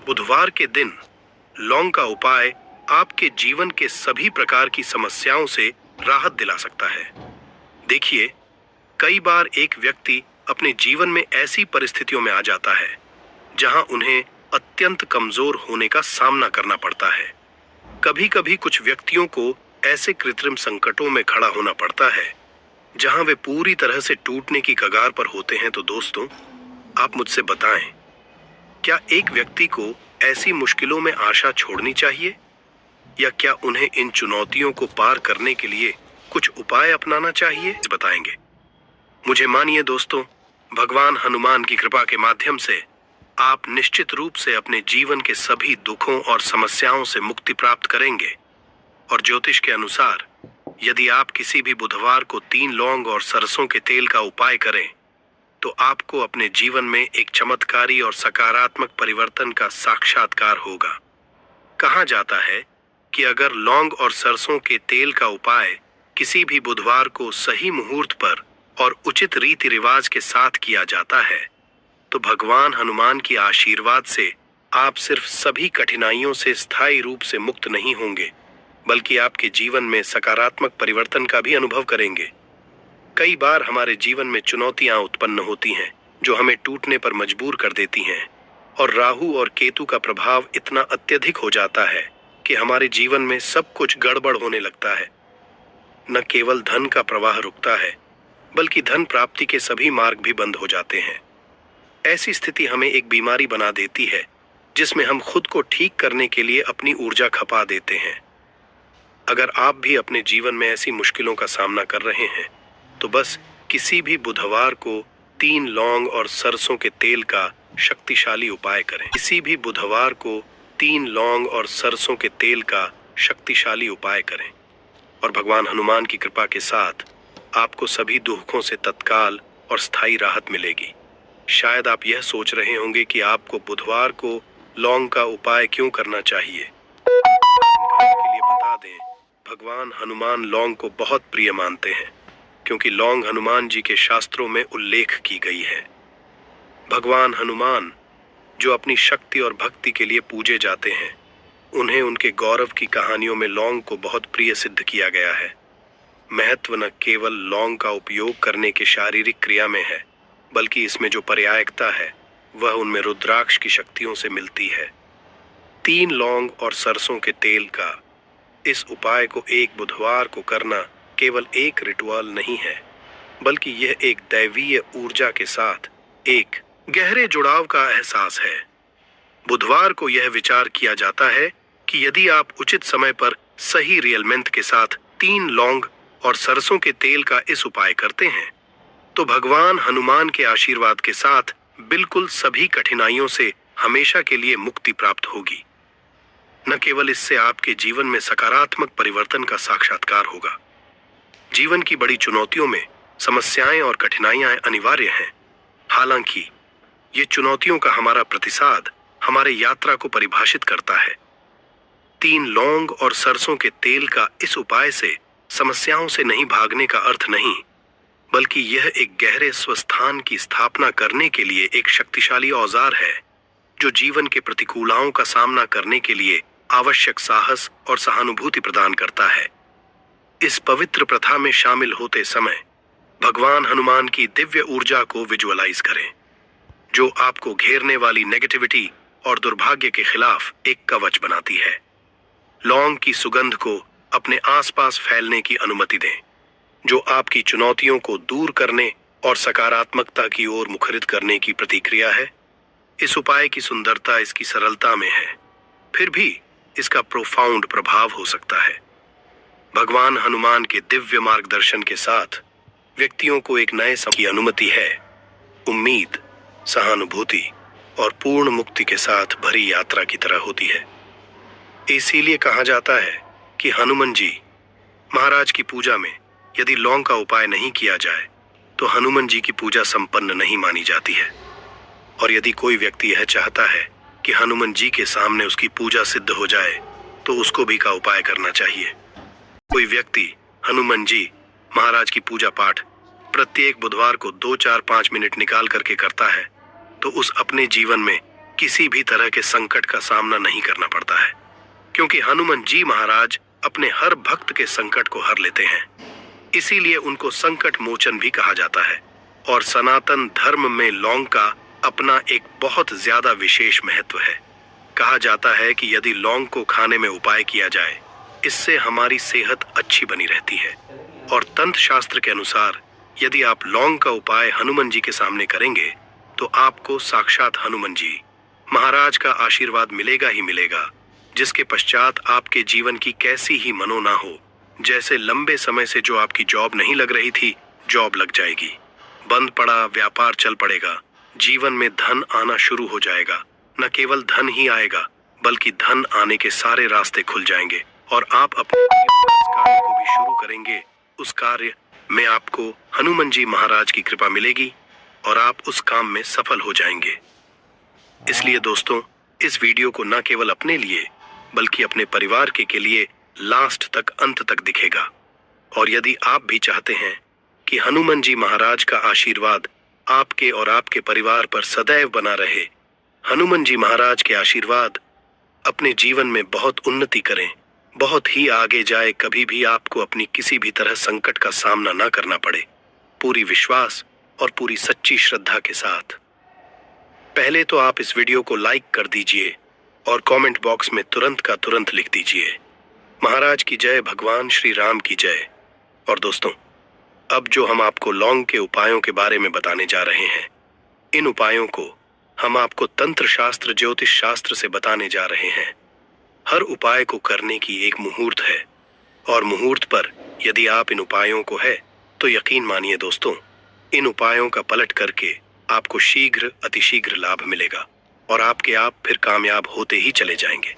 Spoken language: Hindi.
बुधवार के दिन लौंग का उपाय आपके जीवन के सभी प्रकार की समस्याओं से राहत दिला सकता है। देखिए, कई बार एक व्यक्ति अपने जीवन में ऐसी परिस्थितियों में आ जाता है जहां उन्हें अत्यंत कमजोर होने का सामना करना पड़ता है। कभी कभी कुछ व्यक्तियों को ऐसे कृत्रिम संकटों में खड़ा होना पड़ता है जहां वे पूरी तरह से टूटने की कगार पर होते हैं। तो दोस्तों, आप मुझसे बताएं, क्या एक व्यक्ति को ऐसी मुश्किलों में आशा छोड़नी चाहिए या क्या उन्हें इन चुनौतियों को पार करने के लिए कुछ उपाय अपनाना चाहिए? बताएंगे। मुझे मानिए दोस्तों, भगवान हनुमान की कृपा के माध्यम से आप निश्चित रूप से अपने जीवन के सभी दुखों और समस्याओं से मुक्ति प्राप्त करेंगे। और ज्योतिष के अनुसार यदि आप किसी भी बुधवार को 3 लौंग और सरसों के तेल का उपाय करें तो आपको अपने जीवन में एक चमत्कारी और सकारात्मक परिवर्तन का साक्षात्कार होगा। कहा जाता है कि अगर लौंग और सरसों के तेल का उपाय किसी भी बुधवार को सही मुहूर्त पर और उचित रीति रिवाज के साथ किया जाता है तो भगवान हनुमान की आशीर्वाद से आप सिर्फ सभी कठिनाइयों से स्थायी रूप से मुक्त नहीं होंगे, बल्कि आपके जीवन में सकारात्मक परिवर्तन का भी अनुभव करेंगे। कई बार हमारे जीवन में चुनौतियां उत्पन्न होती हैं जो हमें टूटने पर मजबूर कर देती हैं, और राहु और केतु का प्रभाव इतना अत्यधिक हो जाता है कि हमारे जीवन में सब कुछ गड़बड़ होने लगता है। न केवल धन का प्रवाह रुकता है, बल्कि धन प्राप्ति के सभी मार्ग भी बंद हो जाते हैं। ऐसी स्थिति हमें एक बीमारी बना देती है जिसमें हम खुद को ठीक करने के लिए अपनी ऊर्जा खपा देते हैं। अगर आप भी अपने जीवन में ऐसी मुश्किलों का सामना कर रहे हैं तो बस किसी भी बुधवार को 3 लौंग और सरसों के तेल का शक्तिशाली उपाय करें। किसी भी बुधवार को 3 लौंग और सरसों के तेल का शक्तिशाली उपाय करें और भगवान हनुमान की कृपा के साथ आपको सभी दुखों से तत्काल और स्थायी राहत मिलेगी। शायद आप यह सोच रहे होंगे कि आपको बुधवार को लौंग का उपाय क्यों करना चाहिए। के लिए बता दें, भगवान हनुमान लौंग को बहुत प्रिय मानते हैं क्योंकि लौंग हनुमान जी के शास्त्रों में उल्लेख की गई है। भगवान हनुमान जो अपनी शक्ति और भक्ति के लिए पूजे जाते हैं, उन्हें उनके गौरव की कहानियों में लौंग को बहुत प्रिय सिद्ध किया गया है। महत्व न केवल लौंग का उपयोग करने के शारीरिक क्रिया में है, बल्कि इसमें जो पर्यायकता है वह उनमें रुद्राक्ष की शक्तियों से मिलती है। 3 लौंग और सरसों के तेल का इस उपाय को एक बुधवार को करना केवल एक रिचुअल नहीं है, बल्कि यह एक दैवीय ऊर्जा के साथ एक गहरे जुड़ाव का एहसास है। बुधवार को यह विचार किया जाता है कि यदि आप उचित समय पर सही रियलमेंट के साथ 3 लौंग और सरसों के तेल का इस उपाय करते हैं तो भगवान हनुमान के आशीर्वाद के साथ बिल्कुल सभी कठिनाइयों से हमेशा के लिए मुक्ति प्राप्त होगी। न केवल इससे आपके जीवन में सकारात्मक परिवर्तन का साक्षात्कार होगा। जीवन की बड़ी चुनौतियों में समस्याएं और कठिनाइयां अनिवार्य हैं। हालांकि ये चुनौतियों का हमारा प्रतिसाद हमारे यात्रा को परिभाषित करता है। 3 लौंग और सरसों के तेल का इस उपाय से समस्याओं से नहीं भागने का अर्थ नहीं, बल्कि यह एक गहरे स्वस्थान की स्थापना करने के लिए एक शक्तिशाली औजार है जो जीवन के प्रतिकूलताओं का सामना करने के लिए आवश्यक साहस और सहानुभूति प्रदान करता है। इस पवित्र प्रथा में शामिल होते समय भगवान हनुमान की दिव्य ऊर्जा को विजुअलाइज करें, जो आपको घेरने वाली नेगेटिविटी और दुर्भाग्य के खिलाफ एक कवच बनाती है। लौंग की सुगंध को अपने आसपास फैलने की अनुमति दें, जो आपकी चुनौतियों को दूर करने और सकारात्मकता की ओर मुखरित करने की प्रतिक्रिया है। इस उपाय की सुंदरता इसकी सरलता में है, फिर भी इसका प्रोफाउंड प्रभाव हो सकता है। भगवान हनुमान के दिव्य मार्गदर्शन के साथ व्यक्तियों को एक नए समय की अनुमति है। उम्मीद, सहानुभूति और पूर्ण मुक्ति के साथ भरी यात्रा की तरह होती है। इसीलिए कहा जाता है कि हनुमान जी महाराज की पूजा में यदि लौंग का उपाय नहीं किया जाए तो हनुमान जी की पूजा संपन्न नहीं मानी जाती है। और यदि कोई व्यक्ति यह चाहता है कि हनुमान जी के सामने उसकी पूजा सिद्ध हो जाए तो उसको भी का उपाय करना चाहिए। कोई व्यक्ति हनुमान जी महाराज की पूजा पाठ प्रत्येक बुधवार को 2, 4, 5 मिनट निकाल करके करता है तो उस अपने जीवन में किसी भी तरह के संकट का सामना नहीं करना पड़ता है, क्योंकि हनुमान जी महाराज अपने हर भक्त के संकट को हर लेते हैं। इसीलिए उनको संकट मोचन भी कहा जाता है। और सनातन धर्म में लौंग का अपना एक बहुत ज्यादा विशेष महत्व है। कहा जाता है कि यदि लौंग को खाने में उपाय किया जाए, इससे हमारी सेहत अच्छी बनी रहती है। और तंत्र शास्त्र के अनुसार यदि आप लौंग का उपाय हनुमान जी के सामने करेंगे तो आपको साक्षात हनुमान जी महाराज का आशीर्वाद मिलेगा ही मिलेगा, जिसके पश्चात आपके जीवन की कैसी ही मनो ना हो, जैसे लंबे समय से जो आपकी जॉब नहीं लग रही थी, जॉब लग जाएगी। बंद पड़ा व्यापार चल पड़ेगा। जीवन में धन आना शुरू हो जाएगा। न केवल धन ही आएगा, बल्कि धन आने के सारे रास्ते खुल जाएंगे और आप अपने कार्य को भी शुरू करेंगे। उस कार्य में आपको हनुमान जी महाराज की कृपा मिलेगी और आप उस काम में सफल हो जाएंगे। इसलिए दोस्तों, इस वीडियो को न केवल अपने लिए बल्कि अपने परिवार के लिए लास्ट तक, अंत तक दिखेगा। और यदि आप भी चाहते हैं कि हनुमान जी महाराज का आशीर्वाद आपके और आपके परिवार पर सदैव बना रहे, हनुमान जी महाराज के आशीर्वाद अपने जीवन में बहुत उन्नति करें, बहुत ही आगे जाए, कभी भी आपको अपनी किसी भी तरह संकट का सामना ना करना पड़े, पूरी विश्वास और पूरी सच्ची श्रद्धा के साथ। पहले तो आप इस वीडियो को लाइक कर दीजिए और कमेंट बॉक्स में तुरंत का तुरंत लिख दीजिए, महाराज की जय, भगवान श्री राम की जय। और दोस्तों, अब जो हम आपको लौंग के उपायों के बारे में बताने जा रहे हैं, इन उपायों को हम आपको तंत्र शास्त्र, ज्योतिष शास्त्र से बताने जा रहे हैं। हर उपाय को करने की एक मुहूर्त है और मुहूर्त पर यदि आप इन उपायों को है तो यकीन मानिए दोस्तों, इन उपायों का पलट करके आपको शीघ्र अतिशीघ्र लाभ मिलेगा और आपके आप फिर कामयाब होते ही चले जाएंगे।